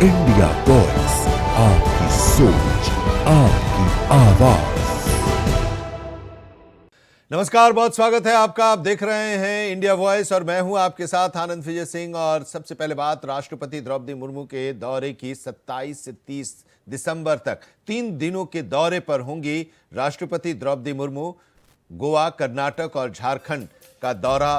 India voice, आपकी सोच, आपकी आवाज। नमस्कार, बहुत स्वागत है आपका। आप देख रहे हैं इंडिया वॉइस और मैं हूं आपके साथ आनंद विजय सिंह। और सबसे पहले बात राष्ट्रपति द्रौपदी मुर्मू के दौरे की। 27 से 30 दिसंबर तक 3 दिनों के दौरे पर होंगी राष्ट्रपति द्रौपदी मुर्मू। गोवा, कर्नाटक और झारखंड का दौरा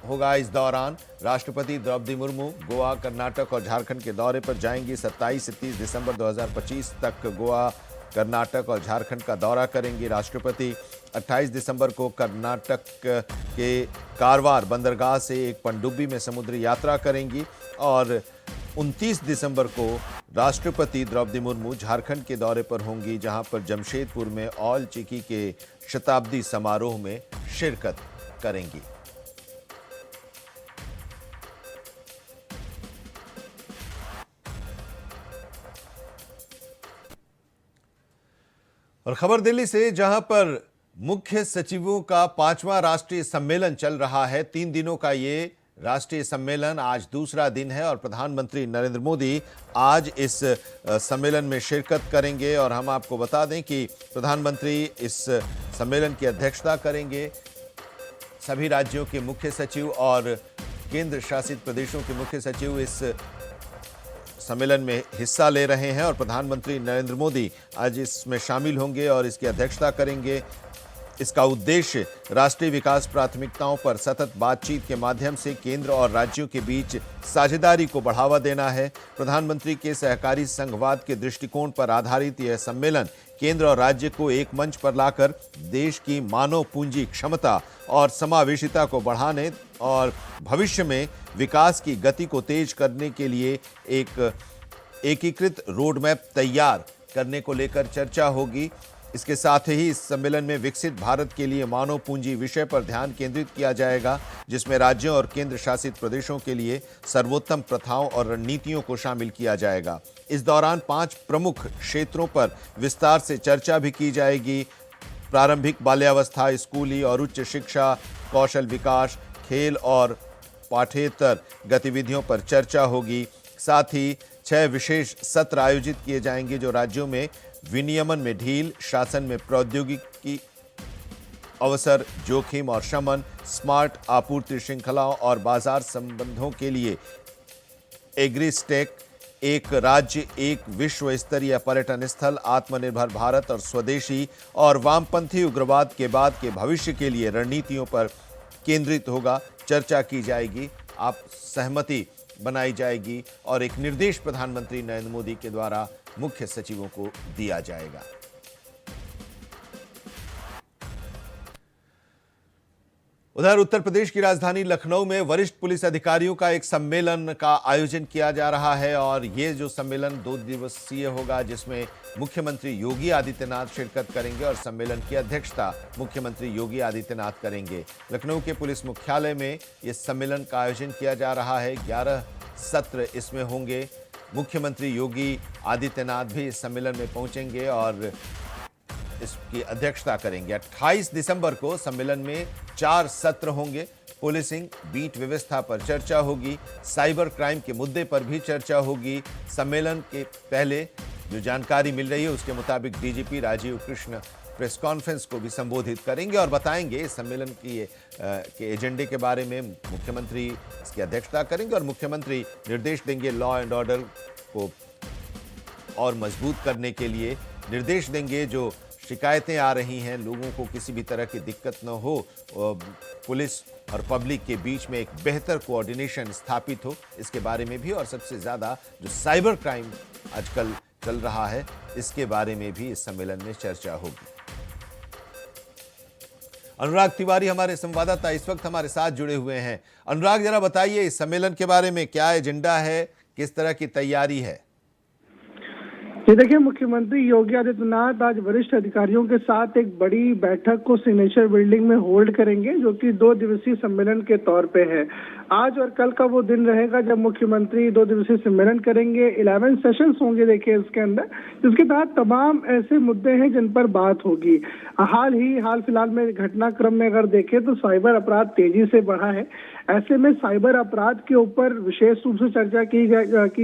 होगा। इस दौरान राष्ट्रपति द्रौपदी मुर्मू गोवा, कर्नाटक और झारखंड के दौरे पर जाएंगी। 27 से 30 दिसंबर 2025 तक गोवा, कर्नाटक और झारखंड का दौरा करेंगी राष्ट्रपति। 28 दिसंबर को कर्नाटक के कारवार बंदरगाह से एक पनडुब्बी में समुद्री यात्रा करेंगी और 29 दिसंबर को राष्ट्रपति द्रौपदी मुर्मू झारखंड के दौरे पर होंगी, जहां पर जमशेदपुर में ऑल चिकी के शताब्दी समारोह में शिरकत करेंगी। और खबर दिल्ली से, जहां पर मुख्य सचिवों का 5वां राष्ट्रीय सम्मेलन चल रहा है। 3 दिनों का ये राष्ट्रीय सम्मेलन आज दूसरा दिन है और प्रधानमंत्री नरेंद्र मोदी आज इस सम्मेलन में शिरकत करेंगे। और हम आपको बता दें कि प्रधानमंत्री इस सम्मेलन की अध्यक्षता करेंगे। सभी राज्यों के मुख्य सचिव और केंद्र शासित प्रदेशों के मुख्य सचिव इस सम्मेलन में हिस्सा ले रहे हैं और प्रधानमंत्री नरेंद्र मोदी आज इसमें शामिल होंगे और इसकी अध्यक्षता करेंगे। इसका उद्देश्य राष्ट्रीय विकास प्राथमिकताओं पर सतत बातचीत के माध्यम से केंद्र और राज्यों के बीच साझेदारी को बढ़ावा देना है। प्रधानमंत्री के सहकारी संघवाद के दृष्टिकोण पर आधारित यह सम्मेलन केंद्र और राज्य को एक मंच पर लाकर देश की मानव पूंजी क्षमता और समावेशिता को बढ़ाने और भविष्य में विकास की गति को तेज करने के लिए एक एकीकृत रोड मैप तैयार करने को लेकर चर्चा होगी। इसके साथ ही इस सम्मेलन में विकसित भारत के लिए मानव पूंजी विषय पर ध्यान केंद्रित किया जाएगा, जिसमें राज्यों और केंद्र शासित प्रदेशों के लिए सर्वोत्तम प्रथाओं और रणनीतियों को शामिल किया जाएगा। इस दौरान 5 प्रमुख क्षेत्रों पर विस्तार से चर्चा भी की जाएगी। प्रारंभिक बाल्यावस्था, स्कूली और उच्च शिक्षा, कौशल विकास, खेल और पाठ्येतर गतिविधियों पर चर्चा होगी। साथ ही 6 विशेष सत्र आयोजित किए जाएंगे जो राज्यों में विनियमन में ढील, शासन में प्रौद्योगिकी अवसर, जोखिम और शमन, स्मार्ट आपूर्ति श्रृंखलाओं और बाजार संबंधों के लिए एग्रीस्टेक, एक राज्य एक विश्व स्तरीय पर्यटन स्थल, आत्मनिर्भर भारत और स्वदेशी और वामपंथी उग्रवाद के बाद के भविष्य के लिए रणनीतियों पर केंद्रित होगा। चर्चा की जाएगी, आप सहमति बनाई जाएगी और एक निर्देश प्रधानमंत्री नरेंद्र मोदी के द्वारा मुख्य सचिवों को दिया जाएगा। उधर उत्तर प्रदेश की राजधानी लखनऊ में वरिष्ठ पुलिस अधिकारियों का एक सम्मेलन का आयोजन किया जा रहा है और ये जो सम्मेलन 2 दिवसीय होगा, जिसमें मुख्यमंत्री योगी आदित्यनाथ शिरकत करेंगे और सम्मेलन की अध्यक्षता मुख्यमंत्री योगी आदित्यनाथ करेंगे। लखनऊ के पुलिस मुख्यालय में इस सम्मेलन का आयोजन किया जा रहा है। 11 सत्र इसमें होंगे। मुख्यमंत्री योगी आदित्यनाथ भी इस सम्मेलन में पहुंचेंगे और इसकी अध्यक्षता करेंगे। 28 दिसंबर को सम्मेलन में 4 सत्र होंगे। पुलिसिंग, बीट व्यवस्था पर चर्चा होगी। साइबर क्राइम के मुद्दे पर भी चर्चा होगी। सम्मेलन के पहले जो जानकारी मिल रही है उसके मुताबिक DGP Rajeev Krishna press conference को भी संबोधित करेंगे और बताएंगे इस सम्मेलन के एजेंडे के बारे में। मुख्यमंत्री इसकी अध्यक्षता करेंगे और मुख्यमंत्री निर्देश देंगे लॉ एंड ऑर्डर को और मजबूत करने के लिए। निर्देश देंगे जो शिकायतें आ रही हैं, लोगों को किसी भी तरह की दिक्कत न हो, पुलिस और पब्लिक के बीच में एक बेहतर कोऑर्डिनेशन स्थापित हो, इसके बारे में भी। और सबसे ज़्यादा जो साइबर क्राइम आजकल चल रहा है, इसके बारे में भी इस सम्मेलन में चर्चा होगी। अनुराग तिवारी हमारे संवाददाता इस वक्त हमारे साथ जुड़े हुए हैं। अनुराग, जरा बताइए इस सम्मेलन के बारे में, क्या एजेंडा है, किस तरह की तैयारी है? ये देखिए, मुख्यमंत्री योगी आदित्यनाथ आज वरिष्ठ अधिकारियों के साथ एक बड़ी बैठक को सिग्नेचर बिल्डिंग में होल्ड करेंगे, जो कि 2 दिवसीय सम्मेलन के तौर पे है। आज और कल का वो दिन रहेगा जब मुख्यमंत्री 2 दिवसीय सम्मेलन करेंगे। 11 सेशंस होंगे देखिए इसके अंदर, जिसके तहत तमाम ऐसे मुद्दे हैं जिन पर बात होगी। हाल फिलहाल में घटनाक्रम में अगर देखें तो साइबर अपराध तेजी से बढ़ा है। ऐसे में साइबर अपराध के ऊपर विशेष रूप से चर्चा की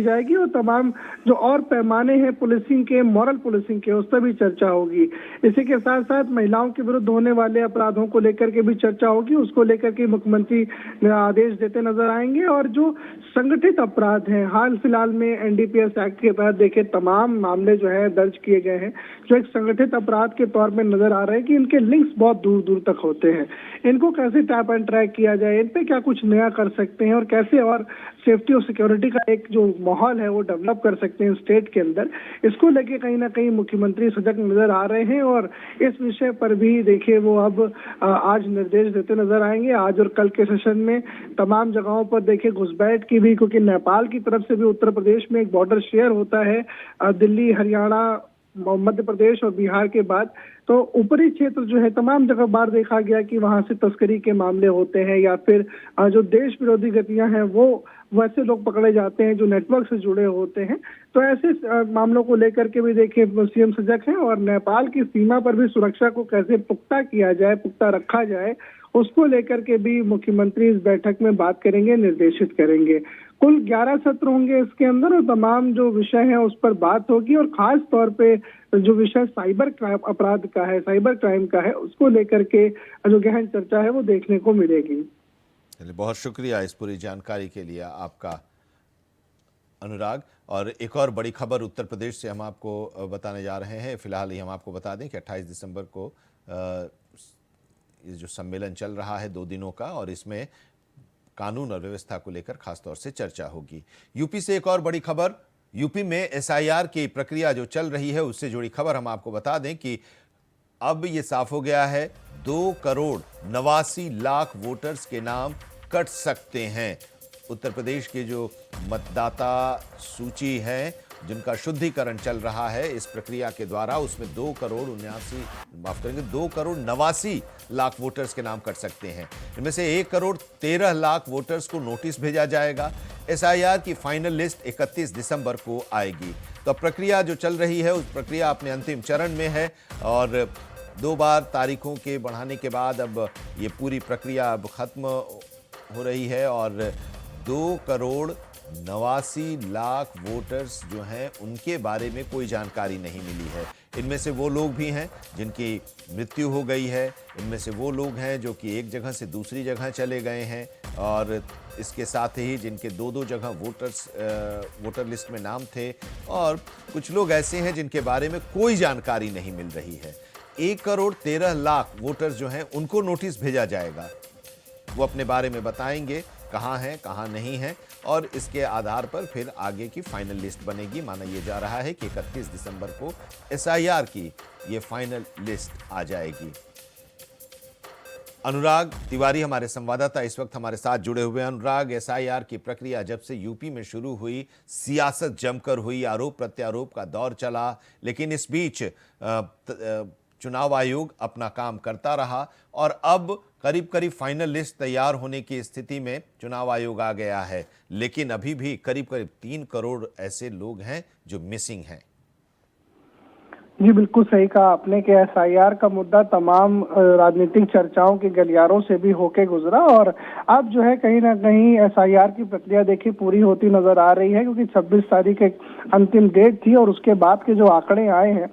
जाएगी और तमाम जो और पैमाने हैं पुलिसिंग के, मॉरल पुलिसिंग के, उस पर भी चर्चा होगी। इसी के साथ साथ महिलाओं के विरुद्ध होने वाले अपराधों को लेकर के भी चर्चा होगी, उसको लेकर के मुख्यमंत्री आदेश देते नजर आएंगे। और जो संगठित अपराध हैं, हाल फिलहाल में एनडीपीएस एक्ट के तहत देखे तमाम मामले जो है दर्ज किए गए हैं, जो एक संगठित अपराध के तौर में नजर आ रहे हैं कि इनके लिंक्स बहुत दूर दूर तक होते हैं। इनको कैसे टैप एंड ट्रैक किया जाए, इन पे क्या कुछ नया कर सकते हैं और कैसे और सेफ्टी और सिक्योरिटी का एक जो माहौल है वो डेवलप कर सकते हैं स्टेट के अंदर, इसको लेके कहीं ना कहीं मुख्यमंत्री सजग नजर आ रहे हैं। और इस विषय पर भी देखिए वो अब आज निर्देश देते नजर आएंगे। आज और कल के सेशन में तमाम जगहों पर देखिए घुसपैठ की भी, क्योंकि नेपाल की तरफ से भी उत्तर प्रदेश में एक बॉर्डर शेयर होता है दिल्ली, हरियाणा, मध्य प्रदेश और बिहार के बाद, तो ऊपरी क्षेत्र जो है तमाम जगह बार देखा गया कि वहां से तस्करी के मामले होते हैं या फिर जो देश विरोधी गतियां हैं वो वैसे लोग पकड़े जाते हैं जो नेटवर्क से जुड़े होते हैं। तो ऐसे मामलों को लेकर के भी देखिए सीएम सजग हैं और नेपाल की सीमा पर भी सुरक्षा को कैसे पुख्ता किया जाए, पुख्ता रखा जाए, उसको लेकर के भी मुख्यमंत्री इस बैठक में बात करेंगे, निर्देशित करेंगे। कुल 11 सत्र होंगे इसके अंदर और तमाम जो विषय हैं उस पर बात होगी और खास तौर पे जो विषय साइबर क्राइम अपराध का है, साइबर क्राइम का है, उसको लेकर के जो गहन चर्चा है वो देखने को मिलेगी। चलिए, बहुत शुक्रिया इस पूरी जानकारी के लिए आपका अनुराग। और एक और बड़ी खबर उत्तर प्रदेश से हम आपको बताने जा रहे हैं। फिलहाल ही हम आपको बता दें कि 28 दिसंबर को ये जो सम्मेलन चल रहा है 2 दिनों का, और इसमें कानून और व्यवस्था को लेकर खासतौर से चर्चा होगी। यूपी से एक और बड़ी खबर, यूपी में एसआईआर की प्रक्रिया जो चल रही है उससे जुड़ी खबर हम आपको बता दें कि अब ये साफ हो गया है 2,89,00,000 वोटर्स के नाम कट सकते हैं। उत्तर प्रदेश की जो मतदाता सूची है जिनका शुद्धिकरण चल रहा है इस प्रक्रिया के द्वारा, उसमें 2,89,00,000 वोटर्स के नाम कट सकते हैं। इनमें से 1,13,00,000 वोटर्स को नोटिस भेजा जाएगा। एसआईआर की फाइनल लिस्ट 31 दिसंबर को आएगी। तो प्रक्रिया जो चल रही है उस प्रक्रिया अपने अंतिम चरण में है और 2 बार तारीखों के बढ़ाने के बाद अब ये पूरी प्रक्रिया अब खत्म हो रही है और 2,89,00,000 वोटर्स जो हैं उनके बारे में कोई जानकारी नहीं मिली है। इनमें से वो लोग भी हैं जिनकी मृत्यु हो गई है, इनमें से वो लोग हैं जो कि एक जगह से दूसरी जगह चले गए हैं और इसके साथ ही जिनके 2-2 जगह वोटर लिस्ट में नाम थे, और कुछ लोग ऐसे हैं जिनके बारे में कोई जानकारी नहीं मिल रही है। 1,13,00,000 वोटर्स जो हैं उनको नोटिस भेजा जाएगा। वो अपने बारे में बताएंगे कहाँ हैं, कहाँ नहीं हैं, और इसके आधार पर फिर आगे की फाइनल लिस्ट बनेगी। माना यह जा रहा है कि 31 दिसंबर को एसआईआर की ये फाइनल लिस्ट आ जाएगी। अनुराग तिवारी हमारे संवाददाता इस वक्त हमारे साथ जुड़े हुए हैं। अनुराग, एसआईआर की प्रक्रिया जब से यूपी में शुरू हुई, सियासत जमकर हुई, आरोप प्रत्यारोप का दौर चला, लेकिन इस बीच चुनाव आयोग अपना काम करता रहा और अब करीब करीब फाइनल लिस्ट तैयार होने की स्थिति में चुनाव आयोग आ गया है, लेकिन अभी भी करीब करीब 3 करोड़ ऐसे लोग हैं जो मिसिंग हैं। जी बिल्कुल सही कहा आपने कि एसआईआर का मुद्दा तमाम राजनीतिक चर्चाओं के गलियारों से भी होके गुजरा और अब जो है कहीं ना कहीं एसआईआर की प्रक्रिया देखिए पूरी होती नजर आ रही है, क्योंकि 26 तारीख एक अंतिम डेट थी और उसके बाद के जो आंकड़े आए हैं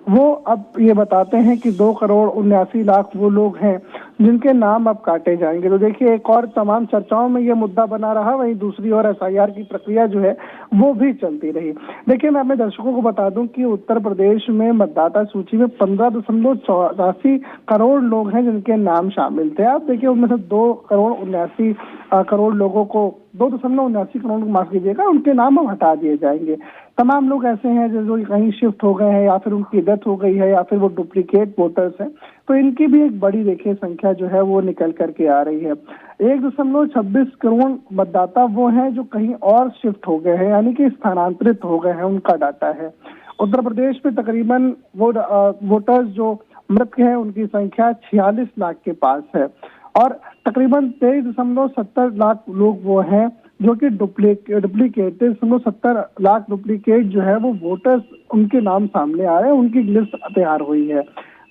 वो अब ये बताते हैं कि 2,79,00,000 वो लोग हैं जिनके नाम अब काटे जाएंगे। तो देखिए एक और तमाम चर्चाओं में ये मुद्दा बना रहा, वहीं दूसरी ओर एसआईआर की प्रक्रिया जो है वो भी चलती रही। देखिए मैं अपने दर्शकों को बता दूं कि उत्तर प्रदेश में मतदाता सूची में 15.84 करोड़ लोग हैं जिनके नाम शामिल थे। आप देखिए उनमें से 2,79,00,000 लोगों को 2.79 करोड़ माफ कीजिएगा, उनके नाम अब हटा दिए जाएंगे। तमाम लोग ऐसे हैं जो कहीं शिफ्ट हो गए हैं या फिर उनकी डेथ हो गई है या फिर वो डुप्लीकेट वोटर्स हैं, तो इनकी भी एक बड़ी देखिए संख्या जो है वो निकल करके आ रही है। 1.26 करोड़ मतदाता वो हैं जो कहीं और शिफ्ट हो गए हैं, यानी कि स्थानांतरित हो गए हैं, उनका डाटा है। उत्तर प्रदेश में तकरीबन वोटर्स जो मृत हैं उनकी संख्या 46 लाख के पास है और तकरीबन 23.70 लाख लोग वो हैं जो कि डुप्लीकेट 23.70 लाख डुप्लीकेट जो है वो वोटर्स उनके नाम सामने आ रहे हैं, उनकी लिस्ट तैयार हुई है।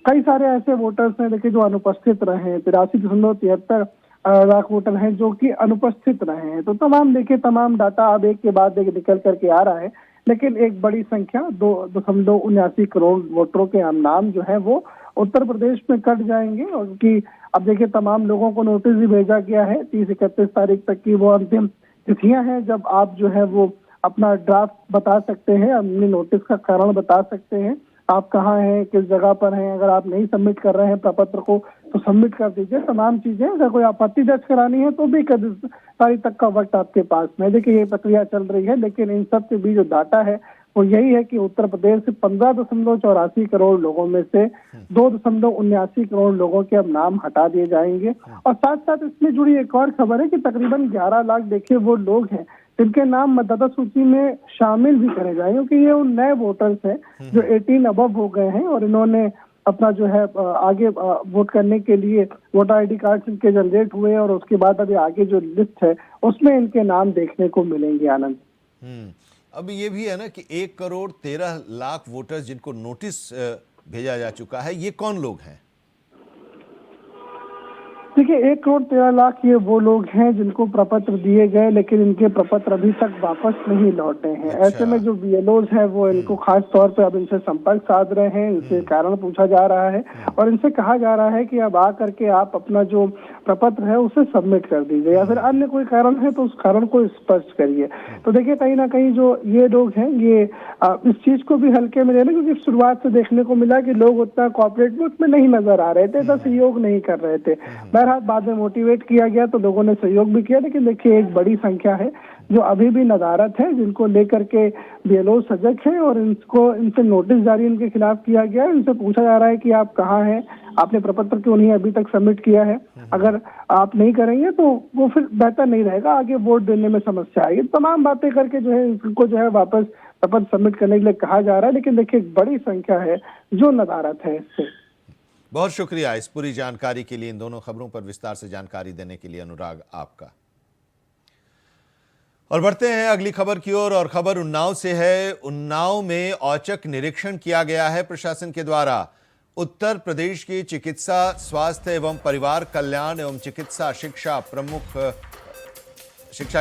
कई सारे ऐसे वोटर्स हैं देखिए जो अनुपस्थित रहे हैं, 83.73 लाख वोटर हैं जो कि अनुपस्थित रहे हैं। तो तमाम डाटा अब एक के बाद एक निकल करके आ रहा है, लेकिन एक बड़ी संख्या 2.79 करोड़ वोटरों के नाम जो है वो उत्तर प्रदेश में कट जाएंगे। और उनकी अब देखिए तमाम लोगों को नोटिस भी भेजा गया है, 30-31 तारीख तक की वो अंतिम तिथियां हैं जब आप जो है वो अपना ड्राफ्ट बता सकते हैं, अपने नोटिस का कारण बता सकते हैं, आप कहाँ हैं, किस जगह पर हैं। अगर आप नहीं सबमिट कर रहे हैं प्रपत्र को तो सबमिट कर दीजिए। तमाम चीजें, अगर कोई आपत्ति दर्ज करानी है तो भी 31 तारीख तक का वक्त आपके पास में। देखिए ये प्रक्रिया चल रही है, लेकिन इन सब के बीच जो डाटा है वो यही है कि उत्तर प्रदेश से 15.84 करोड़ लोगों में से 2.79 करोड़ लोगों के अब नाम हटा दिए जाएंगे। और साथ साथ इसमें जुड़ी एक और खबर है कि तकरीबन 11 लाख देखिए वो लोग हैं जिनके नाम मतदाता सूची में शामिल भी करे जाएंगे, क्योंकि ये उन नए वोटर्स हैं जो 18 अबव हो गए हैं और इन्होंने अपना जो है आगे वोट करने के लिए वोटर आईडी कार्ड इनके जनरेट हुए और उसके बाद अभी आगे जो लिस्ट है उसमें इनके नाम देखने को मिलेंगे। आनंद, अब ये भी है ना कि 1.13 करोड़ वोटर्स जिनको नोटिस भेजा जा चुका है, ये कौन लोग हैं? देखिए 1.13 करोड़ ये वो लोग हैं जिनको प्रपत्र दिए गए लेकिन इनके प्रपत्र अभी तक वापस नहीं लौटे हैं। अच्छा। ऐसे में जो बीएलओज हैं वो इनको खास तौर पे अब इनसे संपर्क साध रहे हैं, इनसे कारण पूछा जा रहा है और इनसे कहा जा रहा है कि अब आ करके आप अपना जो प्रपत्र है उसे सबमिट कर दीजिए या फिर अन्य कोई कारण है तो उस कारण को स्पष्ट करिए। तो देखिए कहीं ना कहीं जो ये लोग हैं ये इस चीज को भी हल्के में लेना, क्योंकि शुरुआत से देखने को मिला कि लोग उतना कॉपरेट में उसमें नहीं नजर आ रहे थे, इतना सहयोग नहीं कर रहे थे। बहरहाल बाद में मोटिवेट किया गया तो लोगों ने सहयोग भी किया, लेकिन देखिए एक बड़ी संख्या है जो अभी भी नदारत है, जिनको लेकर के बीएलओ सजग है और इनसे नोटिस जारी इनके खिलाफ किया गया है। इनसे पूछा जा रहा है कि आप कहाँ हैं, आपने प्रपत्र क्यों नहीं अभी तक सबमिट किया है। अगर आप नहीं करेंगे तो वो फिर बेहतर नहीं रहेगा, आगे वोट देने में समस्या आएगी। तमाम बातें करके जो है इनको जो है वापस प्रपत्र सबमिट करने के लिए कहा जा रहा है, लेकिन देखिए एक बड़ी संख्या है जो नदारत है इससे। बहुत शुक्रिया इस पूरी जानकारी के लिए, इन दोनों खबरों पर विस्तार से जानकारी देने के लिए अनुराग आपका। और बढ़ते हैं अगली खबर की ओर और खबर उन्नाव से है। उन्नाव में औचक निरीक्षण किया गया है प्रशासन के द्वारा। उत्तर प्रदेश की चिकित्सा, स्वास्थ्य एवं परिवार कल्याण एवं चिकित्सा शिक्षा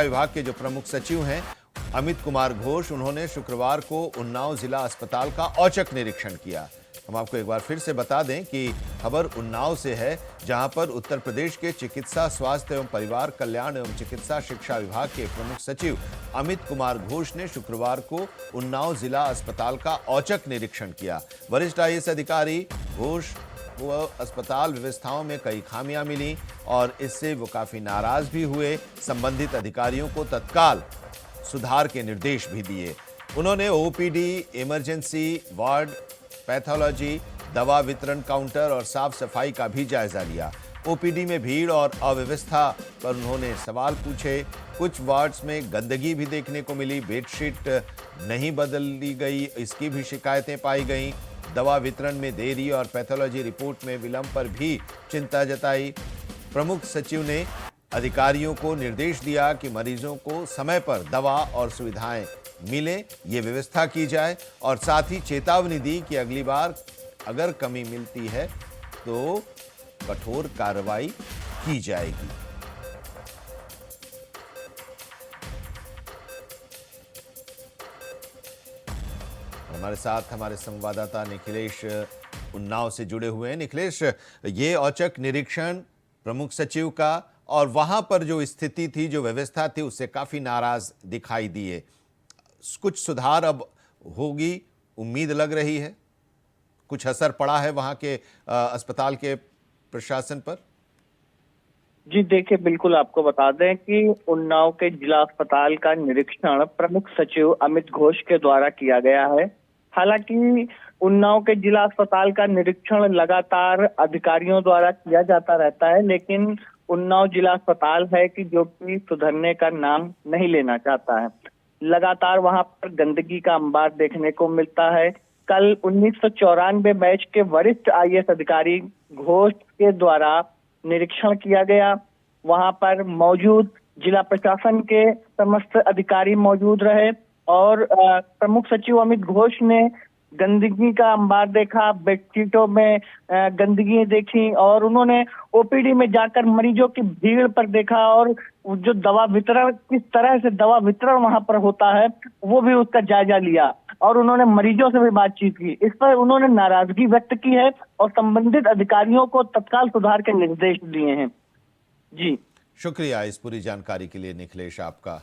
विभाग के जो प्रमुख सचिव हैं अमित कुमार घोष, उन्होंने शुक्रवार को उन्नाव जिला अस्पताल का औचक निरीक्षण किया। हम आपको एक बार फिर से बता दें कि खबर उन्नाव से है, जहां पर उत्तर प्रदेश के चिकित्सा, स्वास्थ्य एवं परिवार कल्याण एवं चिकित्सा शिक्षा विभाग के प्रमुख सचिव अमित कुमार घोष ने शुक्रवार को उन्नाव जिला अस्पताल का औचक निरीक्षण किया। वरिष्ठ आईएएस अधिकारी घोष को अस्पताल व्यवस्थाओं में कई खामियां मिली और इससे वो काफी नाराज भी हुए। संबंधित अधिकारियों को तत्काल सुधार के निर्देश भी दिए। उन्होंने ओपीडी, इमरजेंसी वार्ड, पैथोलॉजी, दवा वितरण काउंटर और साफ सफाई का भी जायजा लिया। ओपीडी में भीड़ और अव्यवस्था पर उन्होंने सवाल पूछे। कुछ वार्ड्स में गंदगी भी देखने को मिली, बेडशीट नहीं बदली गई, इसकी भी शिकायतें पाई गईं। दवा वितरण में देरी और पैथोलॉजी रिपोर्ट में विलंब पर भी चिंता जताई। प्रमुख सचिव ने अधिकारियों को निर्देश दिया कि मरीजों को समय पर दवा और सुविधाएं मिले, ये व्यवस्था की जाए और साथ ही चेतावनी दी कि अगली बार अगर कमी मिलती है तो कठोर कार्रवाई की जाएगी। हमारे साथ हमारे संवाददाता निखिलेश उन्नाव से जुड़े हुए हैं। निखिलेश, ये औचक निरीक्षण प्रमुख सचिव का और वहां पर जो स्थिति थी, जो व्यवस्था थी, उससे काफी नाराज दिखाई दिए। कुछ सुधार अब होगी उम्मीद लग रही है? कुछ असर पड़ा है वहां के अस्पताल के प्रशासन पर? जी देखिए, बिल्कुल आपको बता दें कि उन्नाव के जिला अस्पताल का निरीक्षण प्रमुख सचिव अमित घोष के द्वारा किया गया है। हालांकि उन्नाव के जिला अस्पताल का निरीक्षण लगातार अधिकारियों द्वारा किया जाता रहता है, लेकिन उन्नाव जिला अस्पताल है कि जो कि सुधरने का नाम नहीं लेना चाहता है। लगातार वहां पर गंदगी का अंबार देखने को मिलता है। कल 1994 बैच के वरिष्ठ आईएएस अधिकारी घोष के द्वारा निरीक्षण किया गया। वहां पर मौजूद जिला प्रशासन के समस्त अधिकारी मौजूद रहे और प्रमुख सचिव अमित घोष ने गंदगी का अंबार देखा, बेडशीटों में गंदगी देखी और उन्होंने ओपीडी में जाकर मरीजों की भीड़ पर देखा और जो दवा वितरण, किस तरह से दवा वितरण वहां पर होता है वो भी उसका जायजा लिया और उन्होंने मरीजों से भी बातचीत की। इस पर उन्होंने नाराजगी व्यक्त की है और संबंधित अधिकारियों को तत्काल सुधार के निर्देश दिए हैं। जी शुक्रिया इस पूरी जानकारी के लिए निखिलेश आपका।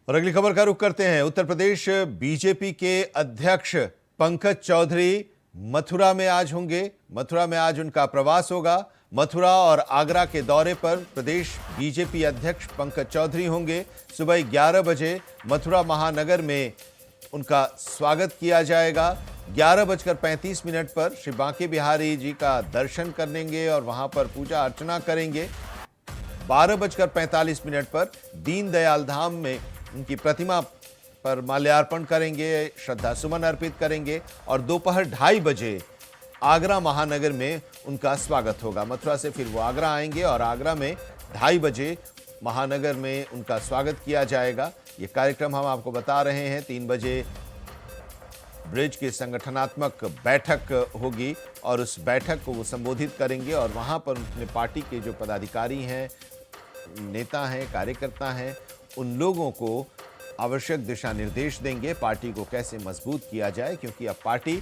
और अगली खबर का रुख करते हैं। उत्तर प्रदेश बीजेपी के अध्यक्ष पंकज चौधरी मथुरा में आज होंगे। मथुरा में आज उनका प्रवास होगा। मथुरा और आगरा के दौरे पर प्रदेश बीजेपी अध्यक्ष पंकज चौधरी होंगे। सुबह 11 बजे मथुरा महानगर में उनका स्वागत किया जाएगा। 11:35 पर श्री बांके बिहारी जी का दर्शन करेंगे और वहां पर पूजा अर्चना करेंगे। 12:45 पर दीनदयाल धाम में उनकी प्रतिमा पर माल्यार्पण करेंगे, श्रद्धा सुमन अर्पित करेंगे और दोपहर 2:30 बजे आगरा महानगर में उनका स्वागत होगा। मथुरा से फिर वो आगरा आएंगे और आगरा में 2:30 बजे महानगर में उनका स्वागत किया जाएगा। ये कार्यक्रम हम आपको बता रहे हैं। 3 बजे ब्रिज की संगठनात्मक बैठक होगी और उस बैठक को वो संबोधित करेंगे और वहां पर अपने पार्टी के जो पदाधिकारी हैं, नेता हैं, कार्यकर्ता हैं, उन लोगों को आवश्यक दिशा निर्देश देंगे पार्टी को कैसे मजबूत किया जाए, क्योंकि अब पार्टी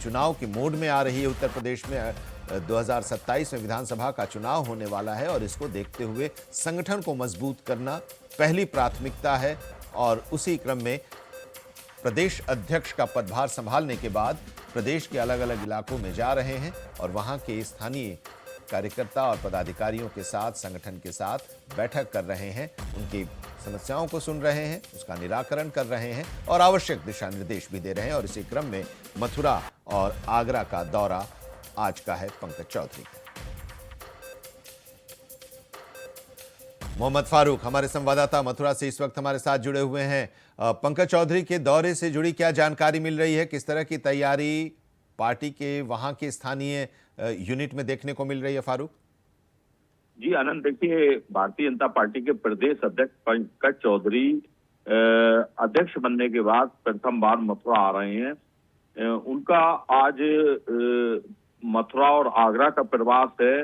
चुनाव के मोड में आ रही है। उत्तर प्रदेश में 2027 में विधानसभा का चुनाव होने वाला है और इसको देखते हुए संगठन को मजबूत करना पहली प्राथमिकता है और उसी क्रम में प्रदेश अध्यक्ष का पदभार संभालने के बाद प्रदेश के अलग अलग इलाकों में जा रहे हैं और वहां के स्थानीय कार्यकर्ता और पदाधिकारियों के साथ, संगठन के साथ बैठक कर रहे हैं, उनकी समस्याओं को सुन रहे हैं, उसका निराकरण कर रहे हैं और आवश्यक दिशा निर्देश भी दे रहे हैं। और इसी क्रम में मथुरा और आगरा का दौरा आज का है पंकज चौधरी का। मोहम्मद फारूक हमारे संवाददाता मथुरा से इस वक्त हमारे साथ जुड़े हुए हैं। पंकज चौधरी के दौरे से जुड़ी क्या जानकारी मिल रही है? किस तरह की तैयारी पार्टी के वहां के स्थानीय यूनिट में देखने को मिल रही है? फारूक जी आनंद, देखिए भारतीय जनता पार्टी के प्रदेश अध्यक्ष पंकज चौधरी अध्यक्ष बनने के बाद प्रथम बार मथुरा आ रहे हैं। उनका आज मथुरा और आगरा का प्रवास है।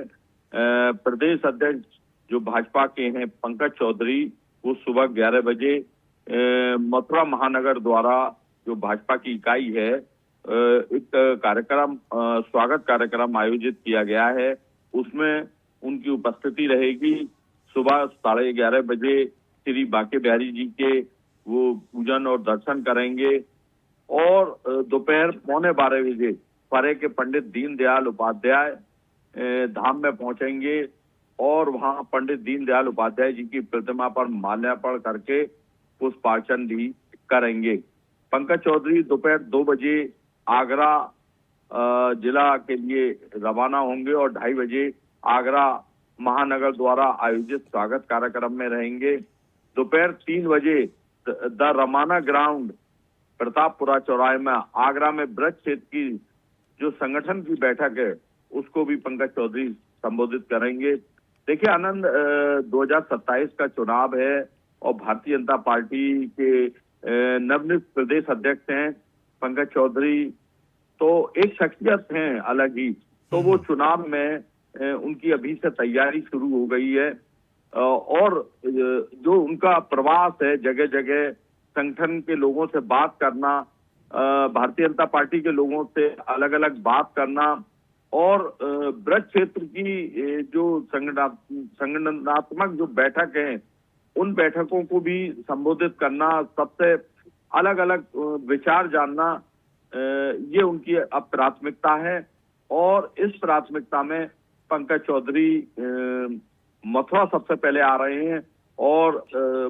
प्रदेश अध्यक्ष जो भाजपा के हैं पंकज चौधरी, वो सुबह 11 बजे मथुरा महानगर द्वारा जो भाजपा की इकाई है एक कार्यक्रम, स्वागत कार्यक्रम आयोजित किया गया है। उसमें उनकी उपस्थिति रहेगी। सुबह 11:30 बजे श्री बांके बिहारी जी के वो पूजन और दर्शन करेंगे और दोपहर 11:45 बजे परे के पंडित दीनदयाल उपाध्याय धाम में पहुंचेंगे और वहां पंडित दीनदयाल उपाध्याय जी की प्रतिमा पर माल्यार्पण करके पुष्पार्चन भी करेंगे। पंकज चौधरी दोपहर 2 बजे आगरा जिला के लिए रवाना होंगे और 2:30 बजे आगरा महानगर द्वारा आयोजित स्वागत कार्यक्रम में रहेंगे। दोपहर 3 बजे द रमाना ग्राउंड प्रतापपुरा चौराहे में आगरा में ब्रज क्षेत्र की जो संगठन की बैठक है उसको भी पंकज चौधरी संबोधित करेंगे। देखिए आनंद, 2027 का चुनाव है और भारतीय जनता पार्टी के नवनियुक्त प्रदेश अध्यक्ष हैं पंकज चौधरी, तो एक शख्सियत हैं अलग ही। तो वो चुनाव में उनकी अभी से तैयारी शुरू हो गई है और जो उनका प्रवास है, जगह जगह संगठन के लोगों से बात करना, भारतीय जनता पार्टी के लोगों से अलग अलग बात करना और ब्रज क्षेत्र की जो संगठनात्मक जो बैठक है उन बैठकों को भी संबोधित करना, सबसे अलग अलग विचार जानना, ये उनकी अब प्राथमिकता है। और इस प्राथमिकता में पंकज चौधरी मथुरा सबसे पहले आ रहे हैं और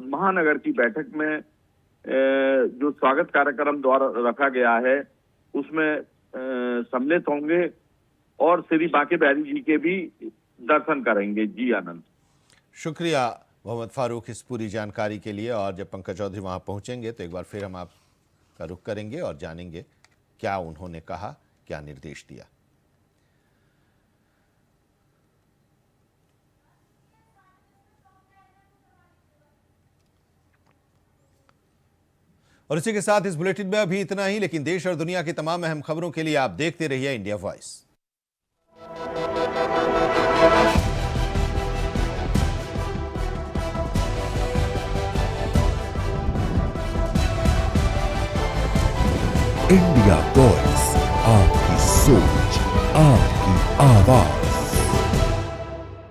महानगर की बैठक में जो स्वागत कार्यक्रम द्वारा रखा गया है उसमें सम्मिलित होंगे और श्री बांके बिहारी जी के भी दर्शन करेंगे। जी आनंद। शुक्रिया मोहम्मद फारूक इस पूरी जानकारी के लिए। और जब पंकज चौधरी वहां पहुंचेंगे तो एक बार फिर हम आपका रुख करेंगे और जानेंगे क्या उन्होंने कहा, क्या निर्देश दिया। और इसी के साथ इस बुलेटिन में अभी इतना ही, लेकिन देश और दुनिया की तमाम अहम खबरों के लिए आप देखते रहिए इंडिया वॉइस। इंडिया वॉइस, आपकी सोच, आपकी आवाज।